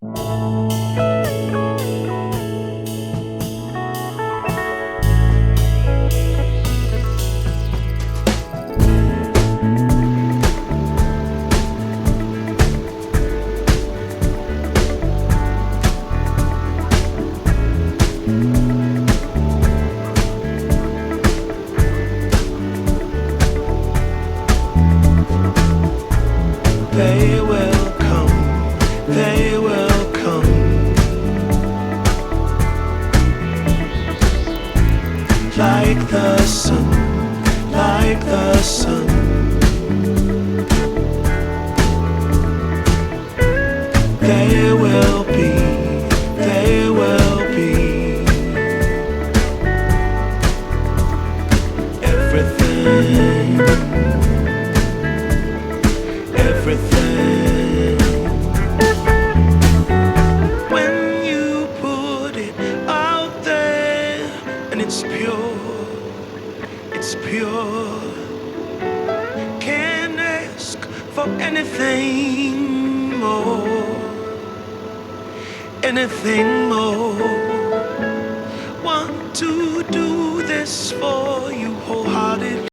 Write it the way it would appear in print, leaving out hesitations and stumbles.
They will come, they will come, like the sun, like the sun. They will be, they will be everything, everything. When you put it out there and it's pure, it's pure. Can't ask for anything more, anything more. Want to do this for you wholeheartedly.